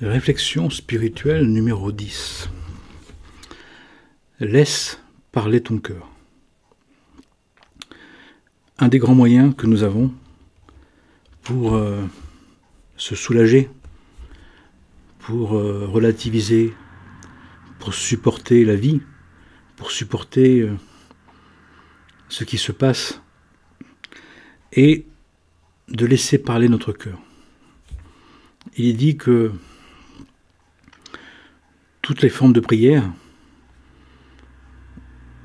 Réflexion spirituelle numéro 10. Laisse parler ton cœur. Un des grands moyens que nous avons pour se soulager, pour relativiser, pour supporter la vie, pour supporter ce qui se passe, est de laisser parler notre cœur. Il est dit que toutes les formes de prière,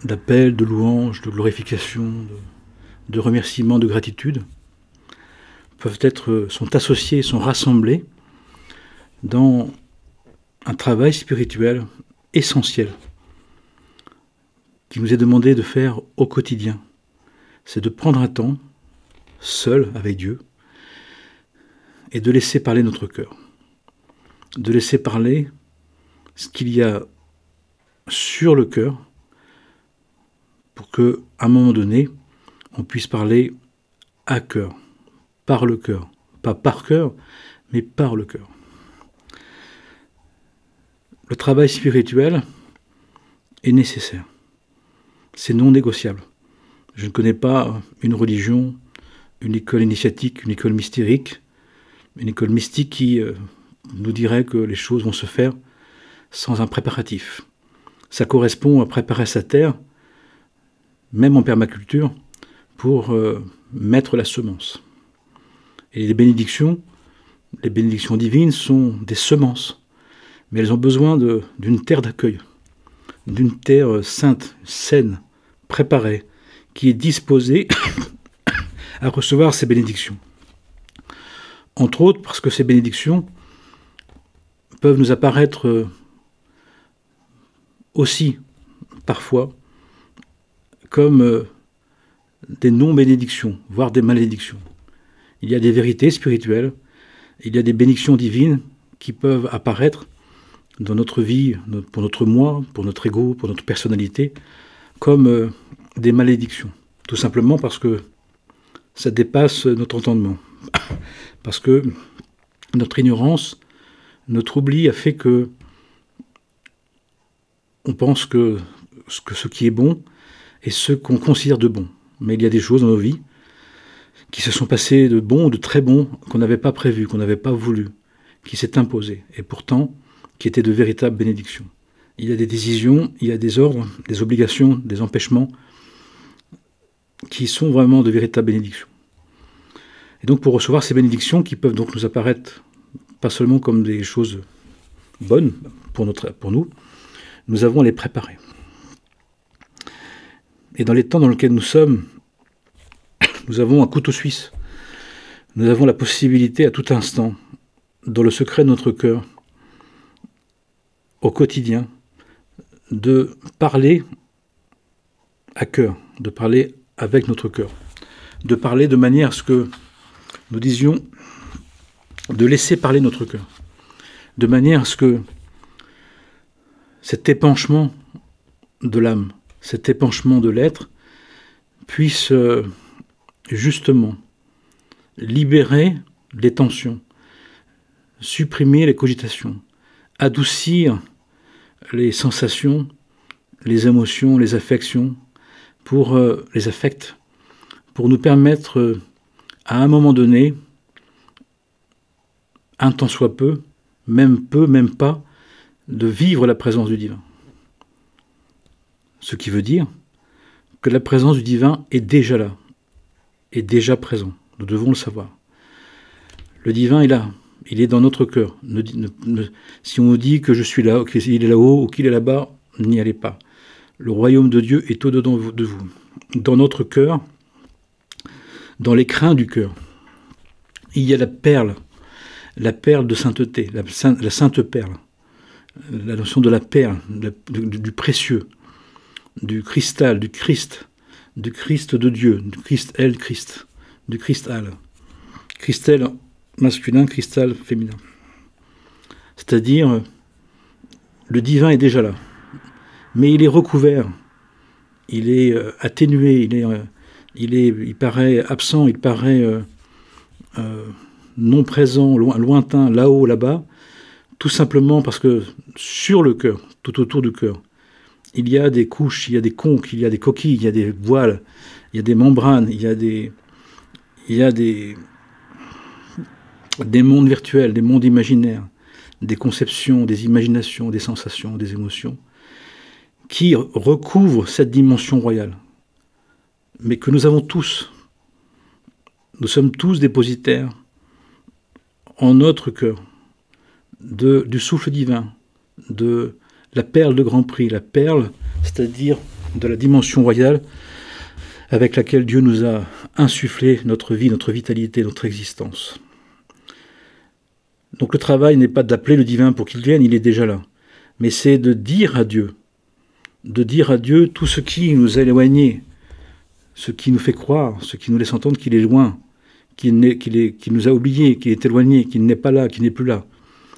d'appel, de louange, de glorification, de remerciement, de gratitude, sont associées, sont rassemblées dans un travail spirituel essentiel qui nous est demandé de faire au quotidien. C'est de prendre un temps, seul avec Dieu, et de laisser parler notre cœur. De laisser parler ce qu'il y a sur le cœur pour qu'à un moment donné, on puisse parler à cœur, par le cœur. Pas par cœur, mais par le cœur. Le travail spirituel est nécessaire. C'est non négociable. Je ne connais pas une religion, une école initiatique, une école mystérique, une école mystique qui nous dirait que les choses vont se faire sans un préparatif. Ça correspond à préparer sa terre, même en permaculture, pour mettre la semence. Et les bénédictions divines sont des semences, mais elles ont besoin d'une terre d'accueil, d'une terre sainte, saine, préparée, qui est disposée à recevoir ces bénédictions. Entre autres parce que ces bénédictions peuvent nous apparaître aussi, parfois, comme des non-bénédictions, voire des malédictions. Il y a des vérités spirituelles, il y a des bénédictions divines qui peuvent apparaître dans notre vie, pour notre moi, pour notre ego, pour notre personnalité, comme des malédictions. Tout simplement parce que ça dépasse notre entendement. Parce que notre ignorance, notre oubli a fait que on pense que ce qui est bon est ce qu'on considère de bon. Mais il y a des choses dans nos vies qui se sont passées de bon ou de très bon qu'on n'avait pas prévu, qu'on n'avait pas voulu, qui s'est imposé, et pourtant qui étaient de véritables bénédictions. Il y a des décisions, il y a des ordres, des obligations, des empêchements qui sont vraiment de véritables bénédictions. Et donc pour recevoir ces bénédictions qui peuvent donc nous apparaître pas seulement comme des choses bonnes pour nous, nous avons à les préparer. Et dans les temps dans lesquels nous sommes, nous avons un couteau suisse. Nous avons la possibilité à tout instant, dans le secret de notre cœur, au quotidien, de parler à cœur, de parler avec notre cœur, de parler de manière à ce que nous disions de laisser parler notre cœur, de manière à ce que cet épanchement de l'âme, cet épanchement de l'être puisse justement libérer les tensions, supprimer les cogitations, adoucir les sensations, les émotions, les affections, pour les affects, pour nous permettre à un moment donné, un tant soit peu, même pas, de vivre la présence du divin. Ce qui veut dire que la présence du divin est déjà là, est déjà présent. Nous devons le savoir. Le divin est là, il est dans notre cœur. Si on nous dit que je suis là, qu'il est là-haut ou qu'il est là-bas, n'y allez pas. Le royaume de Dieu est au-dedans de vous. Dans notre cœur, dans l'écrin du cœur, il y a la perle de sainteté, la sainte perle, la notion de la perle, du précieux, du cristal, du Christ de Dieu, du Christ, du cristal. Cristal masculin, cristal féminin. C'est-à-dire, le divin est déjà là, mais il est recouvert, il est atténué, il paraît absent, il paraît non présent, lointain, là-haut, là-bas, tout simplement parce que sur le cœur, tout autour du cœur, il y a des couches, il y a des conques, il y a des coquilles, il y a des voiles, il y a des membranes, il y a des mondes virtuels, des mondes imaginaires, des conceptions, des imaginations, des sensations, des émotions, qui recouvrent cette dimension royale, mais que nous avons tous. Nous sommes tous dépositaires en notre cœur du souffle divin, de la perle de grand prix, la perle, c'est-à-dire de la dimension royale avec laquelle Dieu nous a insufflé notre vie, notre vitalité, notre existence. Donc le travail n'est pas d'appeler le divin pour qu'il vienne, il est déjà là. Mais c'est de dire à Dieu tout ce qui nous a éloignés, ce qui nous fait croire, ce qui nous laisse entendre qu'il est loin, qu'il nous a oubliés, qu'il est éloigné, qu'il n'est pas là, qu'il n'est plus là.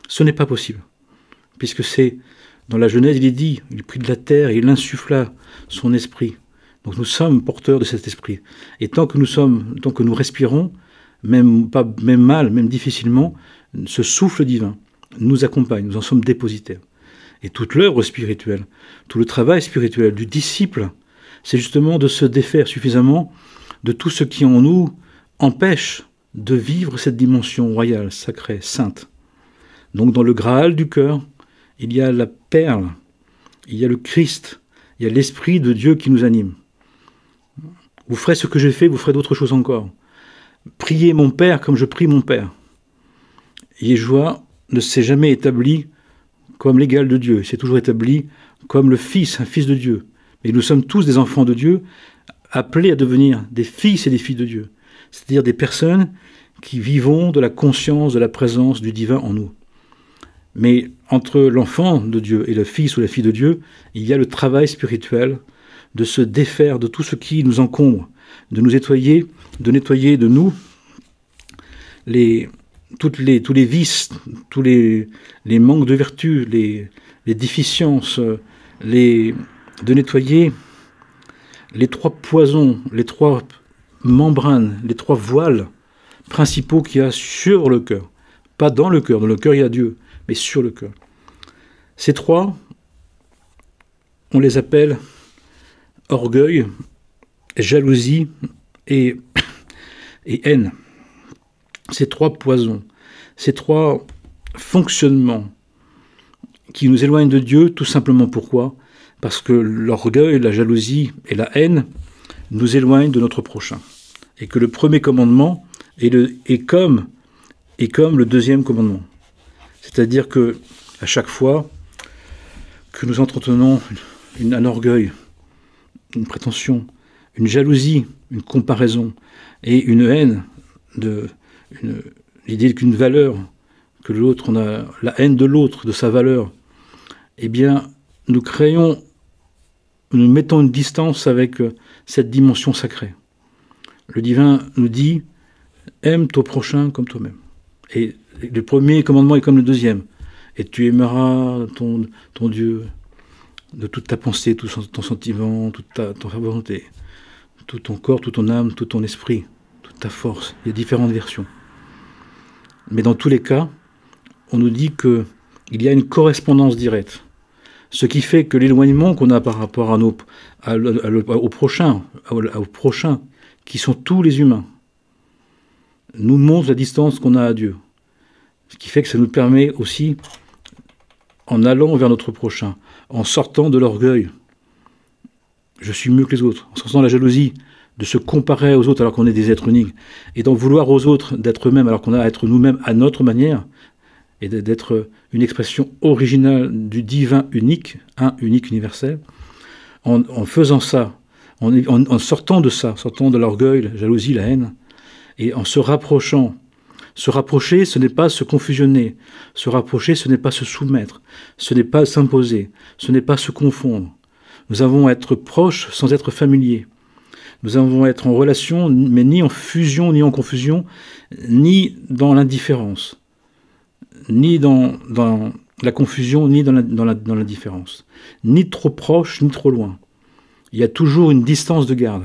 Ce n'est pas possible, puisque c'est, dans la Genèse, il est dit, il prit de la terre et il insuffla son esprit. Donc nous sommes porteurs de cet esprit. Et tant que nous respirons, même mal, même difficilement, ce souffle divin nous accompagne, nous en sommes dépositaires. Et toute l'œuvre spirituelle, tout le travail spirituel du disciple, c'est justement de se défaire suffisamment de tout ce qui en nous empêche de vivre cette dimension royale, sacrée, sainte. Donc dans le Graal du cœur, il y a la perle, il y a le Christ, il y a l'Esprit de Dieu qui nous anime. Vous ferez ce que j'ai fait, vous ferez d'autres choses encore. Priez mon Père comme je prie mon Père. Yeshua ne s'est jamais établi comme l'égal de Dieu, il s'est toujours établi comme le Fils, un Fils de Dieu. Mais nous sommes tous des enfants de Dieu, appelés à devenir des fils et des filles de Dieu. C'est-à-dire des personnes qui vivons de la conscience de la présence du divin en nous. Mais entre l'enfant de Dieu et le fils ou la fille de Dieu, il y a le travail spirituel de se défaire de tout ce qui nous encombre, de nous nettoyer de nous tous les vices, tous les manques de vertu, les déficiences, de nettoyer les trois poisons, les trois membranes, les trois voiles principaux qu'il y a sur le cœur. Pas dans le cœur il y a Dieu, mais sur le cœur. Ces trois, on les appelle orgueil, jalousie et haine. Ces trois poisons, ces trois fonctionnements qui nous éloignent de Dieu, tout simplement pourquoi ? Parce que l'orgueil, la jalousie et la haine nous éloignent de notre prochain. Et que le premier commandement est comme le deuxième commandement. C'est-à-dire que à chaque fois que nous entretenons un orgueil, une prétention, une jalousie, une comparaison et une haine, l'idée qu'une valeur, que l'autre, on a la haine de l'autre, de sa valeur, eh bien, nous mettons une distance avec cette dimension sacrée. Le divin nous dit « Aime ton prochain comme toi-même ». Et le premier commandement est comme le deuxième. « Et tu aimeras ton Dieu de toute ta pensée, tout ton sentiment, toute ta volonté, tout ton corps, toute ton âme, tout ton esprit, toute ta force ». Il y a différentes versions. Mais dans tous les cas, on nous dit qu'il y a une correspondance directe. Ce qui fait que l'éloignement qu'on a par rapport au prochain, qui sont tous les humains, nous montre la distance qu'on a à Dieu. Ce qui fait que ça nous permet aussi, en allant vers notre prochain, en sortant de l'orgueil, je suis mieux que les autres, en sortant de la jalousie, de se comparer aux autres alors qu'on est des êtres uniques, et d'en vouloir aux autres d'être eux-mêmes alors qu'on a à être nous-mêmes à notre manière, et d'être une expression originale du divin unique, un unique universel, en faisant ça, en sortant de ça, sortant de l'orgueil, la jalousie, la haine, et en se rapprochant. Se rapprocher, ce n'est pas se confusionner. Se rapprocher, ce n'est pas se soumettre. Ce n'est pas s'imposer. Ce n'est pas se confondre. Nous avons à être proches sans être familiers. Nous avons à être en relation, mais ni en fusion, ni en confusion, ni dans l'indifférence, ni dans la confusion, ni dans l'indifférence. Ni trop proche, ni trop loin. Il y a toujours une distance de garde.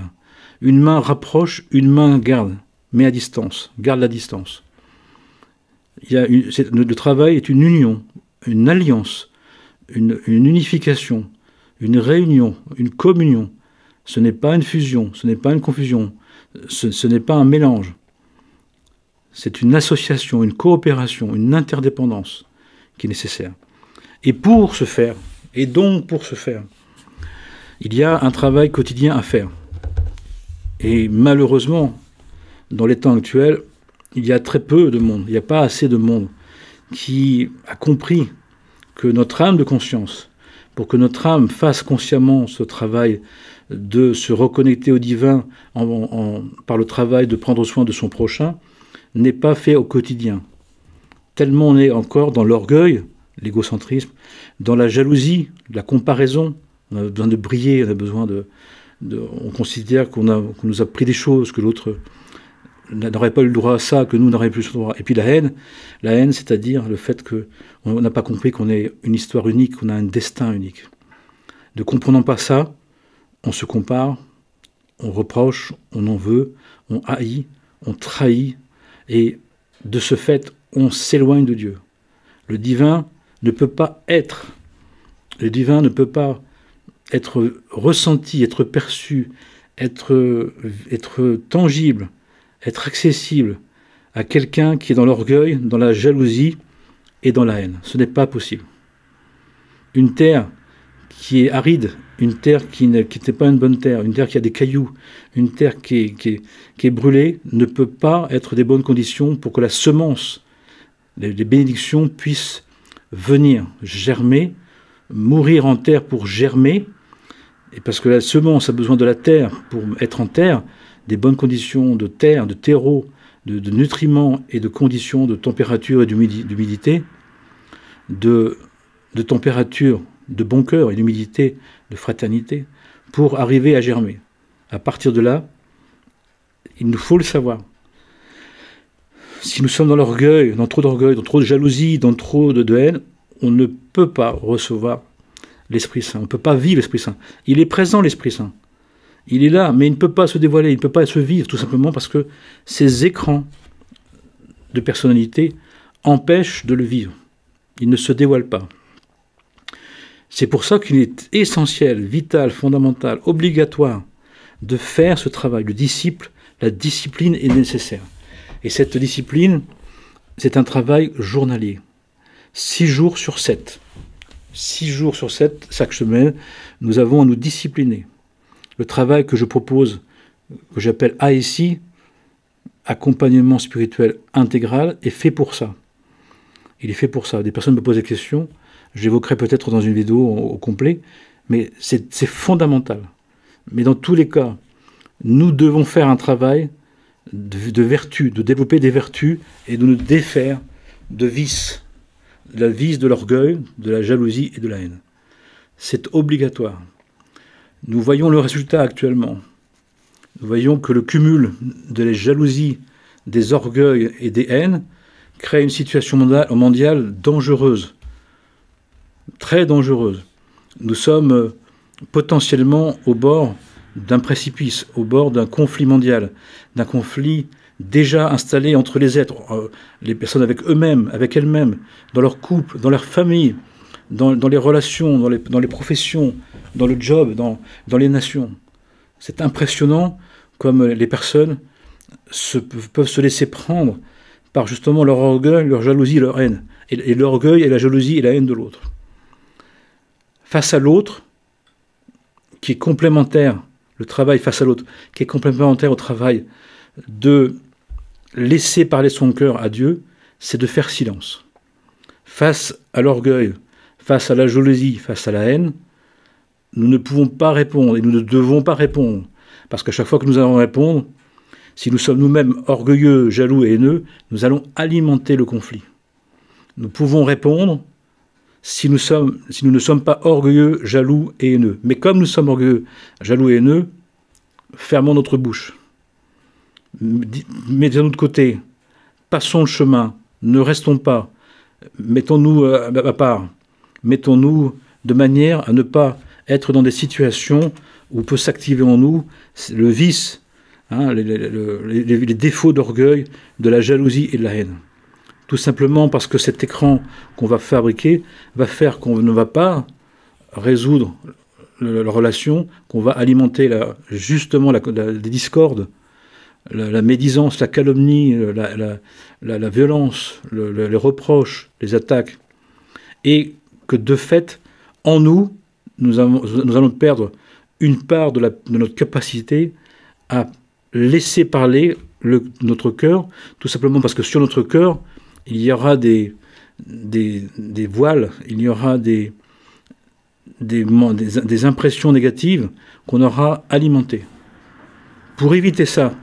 Une main rapproche, une main garde, mais à distance, garde la distance. Le travail est une union une alliance, une unification, une réunion, une communion. Ce n'est pas une fusion, ce n'est pas une confusion, ce n'est pas un mélange. C'est une association, une coopération, une interdépendance qui est nécessaire. Et pour ce faire, et donc pour ce faire, il y a un travail quotidien à faire. Et malheureusement, dans les temps actuels, il y a très peu de monde, il n'y a pas assez de monde qui a compris que notre âme de conscience, pour que notre âme fasse consciemment ce travail de se reconnecter au divin par le travail de prendre soin de son prochain, n'est pas fait au quotidien. Tellement on est encore dans l'orgueil, l'égocentrisme, dans la jalousie, la comparaison. On a besoin de briller, on a besoin on considère qu'on nous a pris des choses, que l'autre n'aurait pas eu le droit à ça, que nous n'aurions plus le droit. Et puis la haine, c'est-à-dire le fait qu'on n'a pas compris qu'on est une histoire unique, qu'on a un destin unique. Ne comprenant pas ça, on se compare, on reproche, on en veut, on haït, on trahit, et de ce fait, on s'éloigne de Dieu. Le divin ne peut pas être ressenti, être perçu, être tangible, être accessible à quelqu'un qui est dans l'orgueil, dans la jalousie et dans la haine. Ce n'est pas possible. Une terre qui est aride, une terre qui n'est pas une bonne terre, une terre qui a des cailloux, une terre qui est brûlée, ne peut pas être des bonnes conditions pour que la semence, les bénédictions puissent venir, germer, mourir en terre pour germer, et parce que la semence a besoin de la terre pour être en terre, des bonnes conditions de terre, de terreau, de nutriments et de conditions de température et d'humidité, de température, de bon cœur et d'humidité, de fraternité, pour arriver à germer. À partir de là, il nous faut le savoir. Si nous sommes dans l'orgueil, dans trop de jalousie, dans trop de haine, on ne peut pas recevoir l'Esprit Saint. On ne peut pas vivre l'Esprit Saint. Il est présent, l'Esprit Saint. Il est là, mais il ne peut pas se dévoiler, il ne peut pas se vivre, tout simplement parce que ces écrans de personnalité empêchent de le vivre. Il ne se dévoile pas. C'est pour ça qu'il est essentiel, vital, fondamental, obligatoire de faire ce travail. Le disciple, la discipline est nécessaire. Et cette discipline, c'est un travail journalier. 6 jours sur 7. 6 jours sur 7, chaque semaine, nous avons à nous discipliner. Le travail que je propose, que j'appelle ASI, accompagnement spirituel intégral, est fait pour ça. Il est fait pour ça. Des personnes me posent des questions, j'évoquerai peut-être dans une vidéo au complet, mais c'est fondamental. Mais dans tous les cas, nous devons faire un travail de vertu, de développer des vertus et de nous défaire de vices, de la vice de l'orgueil, de la jalousie et de la haine. C'est obligatoire. Nous voyons le résultat actuellement. Nous voyons que le cumul de la jalousie, des orgueils et des haines crée une situation mondiale dangereuse, très dangereuse. Nous sommes potentiellement au bord d'un précipice, au bord d'un conflit mondial, d'un conflit déjà installé entre les êtres, les personnes avec eux-mêmes, avec elles-mêmes, dans leur couple, dans leur famille, dans les relations, dans les professions, dans le job, dans les nations. C'est impressionnant comme les personnes peuvent se laisser prendre par justement leur orgueil, leur jalousie et leur haine. Et l'orgueil et la jalousie et la haine de l'autre. Face à l'autre, qui est complémentaire, le travail face à l'autre, qui est complémentaire au travail de laisser parler son cœur à Dieu, c'est de faire silence. Face à l'orgueil, face à la jalousie, face à la haine, nous ne pouvons pas répondre et nous ne devons pas répondre. Parce qu'à chaque fois que nous allons répondre, si nous sommes nous-mêmes orgueilleux, jaloux et haineux, nous allons alimenter le conflit. Nous pouvons répondre si nous ne sommes pas orgueilleux, jaloux et haineux. Mais comme nous sommes orgueilleux, jaloux et haineux, fermons notre bouche. Mettons-nous de côté, passons le chemin, ne restons pas, mettons-nous à part, mettons-nous de manière à ne pas être dans des situations où peut s'activer en nous le vice, les défauts d'orgueil, de la jalousie et de la haine. tout simplement parce que cet écran qu'on va fabriquer va faire qu'on ne va pas résoudre la relation, qu'on va alimenter justement les discordes, la médisance, la calomnie, la violence, les reproches, les attaques, et que de fait, en nous, nous allons perdre une part de notre capacité à laisser parler notre cœur, tout simplement parce que sur notre cœur, il y aura des voiles, il y aura des impressions négatives qu'on aura alimentées. Pour éviter ça,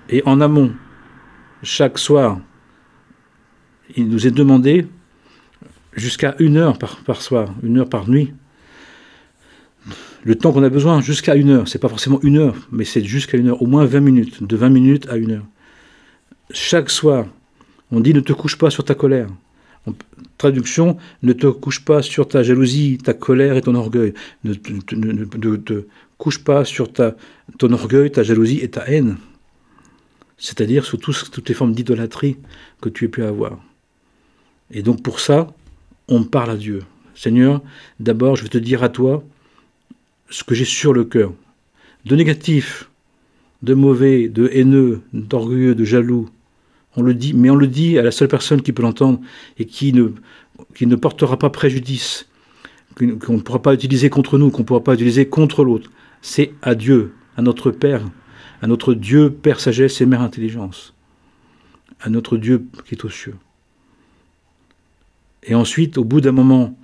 et en amont, chaque soir, il nous est demandé, jusqu'à 1 heure par soir, 1 heure par nuit, le temps qu'on a besoin, jusqu'à 1 heure, c'est pas forcément 1 heure, mais c'est jusqu'à 1 heure, au moins 20 minutes, de 20 minutes à 1 heure. Chaque soir, on dit ne te couche pas sur ta colère. Traduction, ne te couche pas sur ta jalousie, ta colère et ton orgueil. Ne te couche pas sur ton orgueil, ta jalousie et ta haine. C'est-à-dire sur toutes les formes d'idolâtrie que tu aies pu avoir. Et donc pour ça, on parle à Dieu. Seigneur, d'abord je vais te dire à toi ce que j'ai sur le cœur. De négatif, de mauvais, de haineux, d'orgueilleux, de jaloux. On le dit, mais on le dit à la seule personne qui peut l'entendre et qui ne portera pas préjudice, qu'on ne pourra pas utiliser contre nous, qu'on ne pourra pas utiliser contre l'autre. C'est à Dieu, à notre Père, à notre Dieu, Père sagesse et Mère intelligence, à notre Dieu qui est aux cieux. Et ensuite, au bout d'un moment,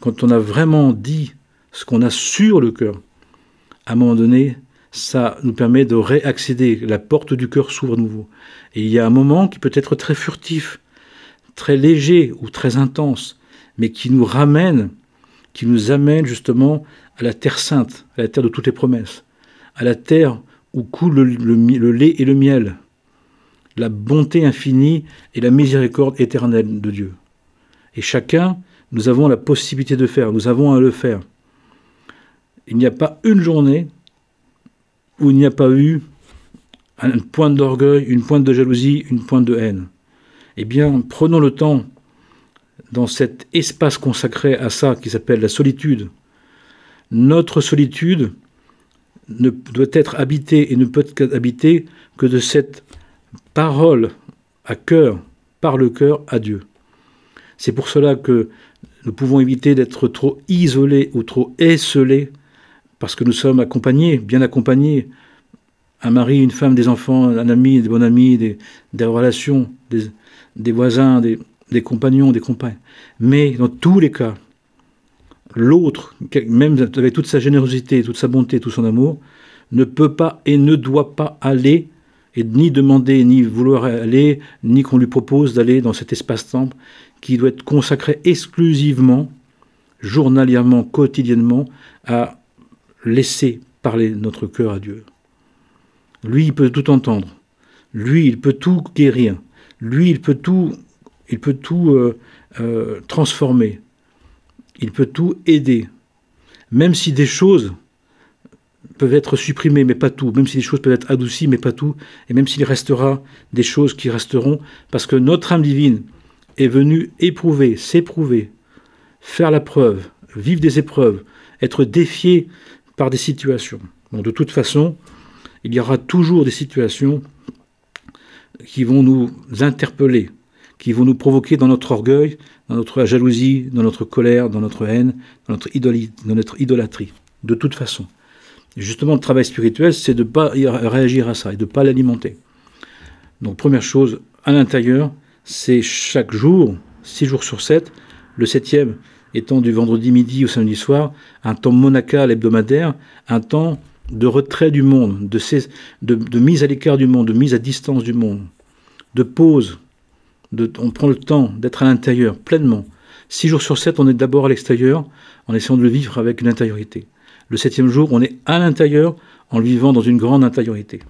quand on a vraiment dit ce qu'on a sur le cœur, à un moment donné, ça nous permet de réaccéder, la porte du cœur s'ouvre à nouveau. Et il y a un moment qui peut être très furtif, très léger ou très intense, mais qui nous amène justement à la terre sainte, à la terre de toutes les promesses, à la terre où coule le lait et le miel, la bonté infinie et la miséricorde éternelle de Dieu. Et chacun, nous avons la possibilité de faire, nous avons à le faire. Il n'y a pas une journée où il n'y a pas eu une pointe d'orgueil, une pointe de jalousie, une pointe de haine. Eh bien, prenons le temps, dans cet espace consacré à ça, qui s'appelle la solitude. Notre solitude ne doit être habitée et ne peut être habitée que de cette parole à cœur, par le cœur à Dieu. C'est pour cela que nous pouvons éviter d'être trop isolés ou trop esselés, parce que nous sommes accompagnés, bien accompagnés, un mari, une femme, des enfants, un ami, des bons amis, des relations, des voisins, des compagnons, des compagnes. Mais dans tous les cas, l'autre, même avec toute sa générosité, toute sa bonté, tout son amour, ne peut pas et ne doit pas aller, et ni demander, ni vouloir aller, ni qu'on lui propose d'aller dans cet espace-temps qui doit être consacré exclusivement, journalièrement, quotidiennement, à laisser parler notre cœur à Dieu. Lui, il peut tout entendre. Lui, il peut tout guérir. Lui, il peut tout transformer. Il peut tout aider. Même si des choses peuvent être supprimées, mais pas tout. Même si des choses peuvent être adoucies, mais pas tout. Et même s'il restera des choses qui resteront, parce que notre âme divine est venue éprouver, s'éprouver, faire la preuve, vivre des épreuves, être défiée par des situations. Donc de toute façon, il y aura toujours des situations qui vont nous interpeller, qui vont nous provoquer dans notre orgueil, dans notre jalousie, dans notre colère, dans notre haine, dans notre idolâtrie. De toute façon. Et justement, le travail spirituel, c'est de ne pas réagir à ça et de ne pas l'alimenter. Donc, première chose, à l'intérieur, c'est chaque jour, 6 jours sur 7, le 7e étant du vendredi midi au samedi soir, un temps monacal hebdomadaire, un temps de retrait du monde, de mise à l'écart du monde, de mise à distance du monde, de pause, on prend le temps d'être à l'intérieur pleinement. 6 jours sur 7, on est d'abord à l'extérieur, en essayant de le vivre avec une intériorité. Le 7e jour, on est à l'intérieur, en le vivant dans une grande intériorité.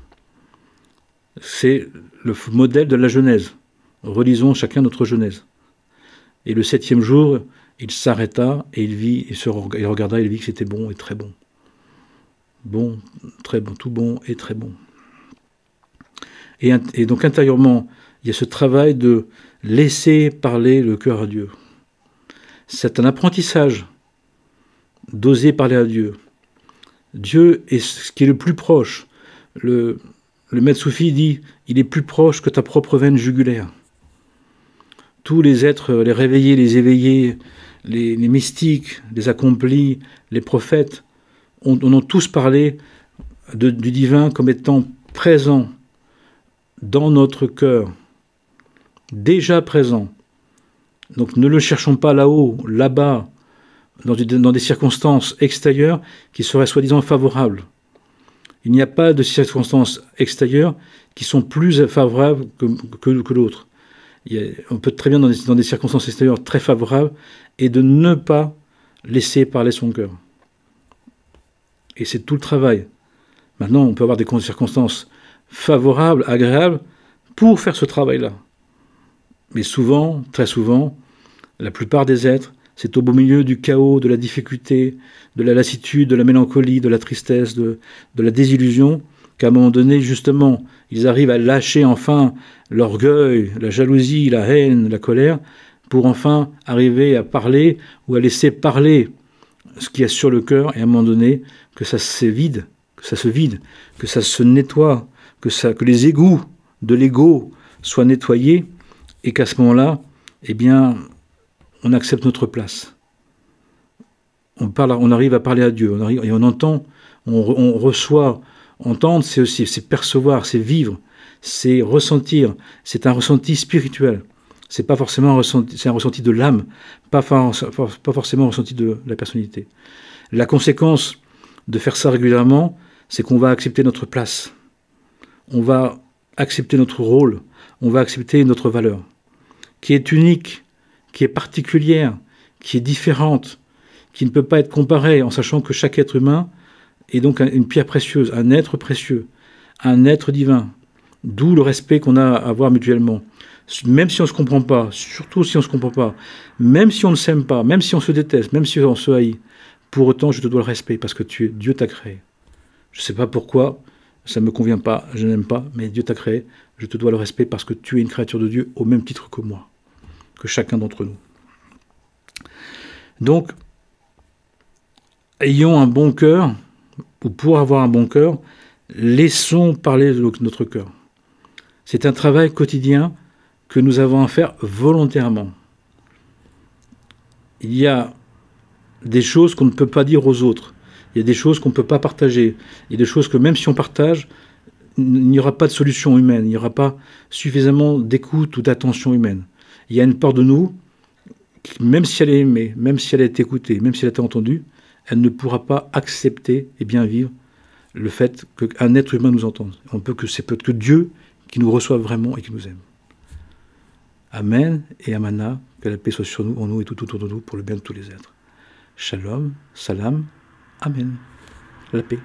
C'est le modèle de la Genèse. Relisons chacun notre Genèse. Et le 7e jour, il s'arrêta et il regarda et il vit que c'était bon et très bon. Bon, très bon, tout bon et très bon. Et donc intérieurement, il y a ce travail de laisser parler le cœur à Dieu. C'est un apprentissage d'oser parler à Dieu. Dieu est ce qui est le plus proche. Le maître soufi dit, il est plus proche que ta propre veine jugulaire. Tous les êtres, les réveillés, les éveillés, les mystiques, les accomplis, les prophètes, on a tous parlé du divin comme étant présent dans notre cœur, déjà présent. Donc ne le cherchons pas là-haut, là-bas, dans des circonstances extérieures qui seraient soi-disant favorables. Il n'y a pas de circonstances extérieures qui sont plus favorables que l'autre. On peut très bien, dans des circonstances extérieures très favorables, et de ne pas laisser parler son cœur. Et c'est tout le travail. Maintenant, on peut avoir des circonstances favorables, agréables, pour faire ce travail-là. Mais souvent, très souvent, la plupart des êtres, c'est au beau milieu du chaos, de la difficulté, de la lassitude, de la mélancolie, de la tristesse, de la désillusion, qu'à un moment donné, justement, ils arrivent à lâcher enfin l'orgueil, la jalousie, la haine, la colère, pour enfin arriver à parler ou à laisser parler ce qu'il y a sur le cœur, et à un moment donné, que ça se vide, que ça se nettoie, que les égouts de l'ego soient nettoyés, et qu'à ce moment-là, eh bien, on accepte notre place. On arrive à parler à Dieu, et on entend, on reçoit. Entendre, c'est percevoir, c'est vivre, c'est ressentir. C'est un ressenti spirituel. C'est pas forcément un ressenti, c'est un ressenti de l'âme, pas forcément un ressenti de la personnalité. La conséquence de faire ça régulièrement, c'est qu'on va accepter notre place. On va accepter notre rôle. On va accepter notre valeur, qui est unique, qui est particulière, qui est différente, qui ne peut pas être comparée, en sachant que chaque être humain est donc une pierre précieuse, un être précieux, un être divin. D'où le respect qu'on a à avoir mutuellement. Même si on ne se comprend pas, surtout si on ne se comprend pas, même si on ne s'aime pas, même si on se déteste, même si on se haït, pour autant je te dois le respect parce que Dieu t'a créé. Je ne sais pas pourquoi, ça ne me convient pas, je n'aime pas, mais Dieu t'a créé, je te dois le respect parce que tu es une créature de Dieu au même titre que moi, que chacun d'entre nous. Donc, ayons un bon cœur, ou pour avoir un bon cœur, laissons parler de notre cœur. C'est un travail quotidien que nous avons à faire volontairement. Il y a des choses qu'on ne peut pas dire aux autres. Il y a des choses qu'on ne peut pas partager. Il y a des choses que même si on partage, il n'y aura pas de solution humaine. Il n'y aura pas suffisamment d'écoute ou d'attention humaine. Il y a une part de nous, même si elle est aimée, même si elle est écoutée, même si elle est entendue, elle ne pourra pas accepter et bien vivre le fait qu'un être humain nous entende. C'est peut-être que Dieu qui nous reçoive vraiment et qui nous aime. Amen et Amana, que la paix soit sur nous, en nous et tout autour de nous, pour le bien de tous les êtres. Shalom, salam, Amen. La paix.